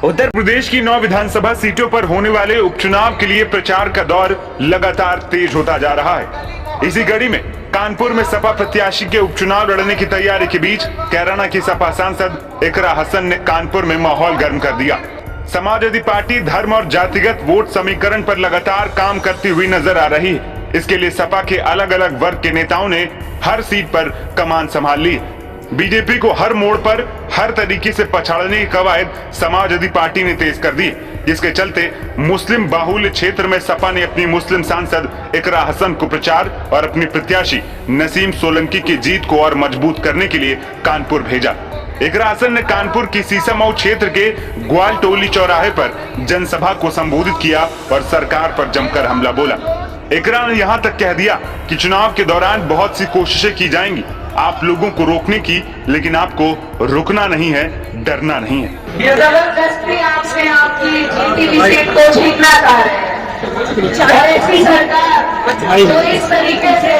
उत्तर प्रदेश की 9 विधानसभा सीटों पर होने वाले उपचुनाव के लिए प्रचार का दौर लगातार तेज होता जा रहा है। इसी कड़ी में कानपुर में सपा प्रत्याशी के उपचुनाव लड़ने की तैयारी के बीच कैराना की सपा सांसद इकरा हसन ने कानपुर में माहौल गर्म कर दिया। समाजवादी पार्टी धर्म और जातिगत वोट समीकरण पर लगातार काम करती हुई नजर आ रही है। इसके लिए सपा के अलग अलग वर्ग के नेताओं ने हर सीट पर कमान संभाल ली। बीजेपी को हर मोड़ पर हर तरीके से पछाड़ने की कवायद समाजवादी पार्टी ने तेज कर दी, जिसके चलते मुस्लिम बाहुल्य क्षेत्र में सपा ने अपनी मुस्लिम सांसद इकरा हसन को प्रचार और अपनी प्रत्याशी नसीम सोलंकी की जीत को और मजबूत करने के लिए कानपुर भेजा। इकरा हसन ने कानपुर की सीसामऊ क्षेत्र के ग्वाल टोली चौराहे पर जनसभा को संबोधित किया और सरकार पर जमकर हमला बोला। इकरा ने यहाँ तक कह दिया कि चुनाव के दौरान बहुत सी कोशिशें की जाएंगी आप लोगों को रोकने की, लेकिन आपको रुकना नहीं है, डरना नहीं है। जबरदस्ती आपसे आपकी जीती हुई सीट को छीनना चाह रहे हैं। और ऐसी सरकार जो इस तरीके से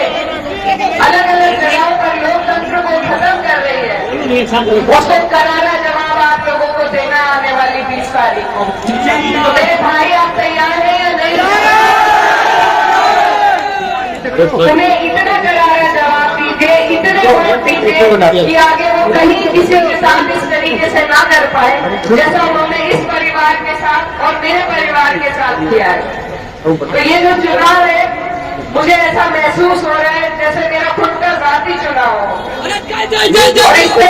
अलग अलग जगहों पर लोकतंत्र को खत्म कर रही है, उसको करारा जवाब आप लोगों को देना आने वाली 20 तारीख को। तो मेरे भाई आप तैयार हैं या नहीं? तुम्हें इतना करारा जवाब दीजिए, इतने वोट दीजिए कि आगे वो कहीं किसी के साथ इस तरीके से ना कर पाए जैसा उन्होंने इस परिवार के साथ और मेरे परिवार के साथ किया है। तो ये जो चुनाव है, मुझे ऐसा महसूस हो रहा है जैसे मेरा खुद का जाती चुनाव हो। और इससे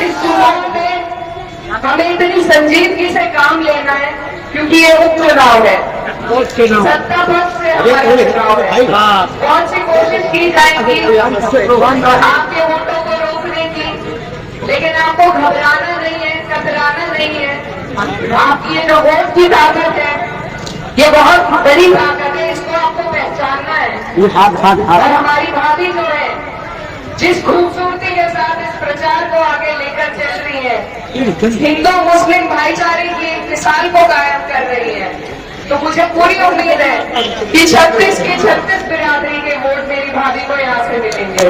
इस चुनाव में हमें इतनी संजीदगी से काम लेना है क्योंकि ये उपचुनाव है, सत्ता पक्ष से हमारा चुनाव है। कौन सी कोशिश की जाएगी आपके वोटों को रोकने की, लेकिन आपको घबराना नहीं है, कतराना नहीं है। आपकी ये जो वोट की ताकत है, ये बहुत बड़ी ताकत है, इसको आपको पहचानना है। और हमारी भाभी जो है, जिस खूबसूरती के साथ इस प्रचार को आगे लेकर चल रही है, हिंदू मुस्लिम भाईचारे की एक मिसाल को कायम कर रही है, तो मुझे पूरी उम्मीद है कि 36 की 36 बिरादरी के वोट मेरी भाभी को यहाँ से मिलेंगे।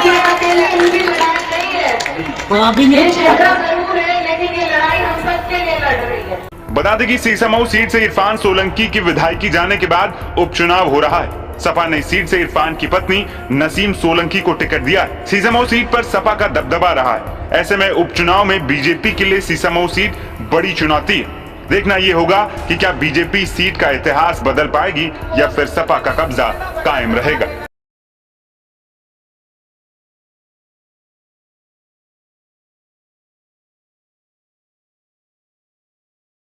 ये अकेले उनकी लड़ाई नहीं है, ये शहरा जरूर है, लेकिन ये लड़ाई हम सबके लिए लड़ रही है। बता दें कि सीसामऊ सीट से इरफान सोलंकी की विधायकी जाने के बाद उपचुनाव हो रहा है। सपा ने इस सीट से इरफान की पत्नी नसीम सोलंकी को टिकट दिया। सीसामऊ सीट पर सपा का दबदबा रहा है। ऐसे में उपचुनाव में बीजेपी के लिए सीसामऊ सीट बड़ी चुनौती है। देखना ये होगा कि क्या बीजेपी सीट का इतिहास बदल पाएगी या फिर सपा का कब्जा कायम रहेगा।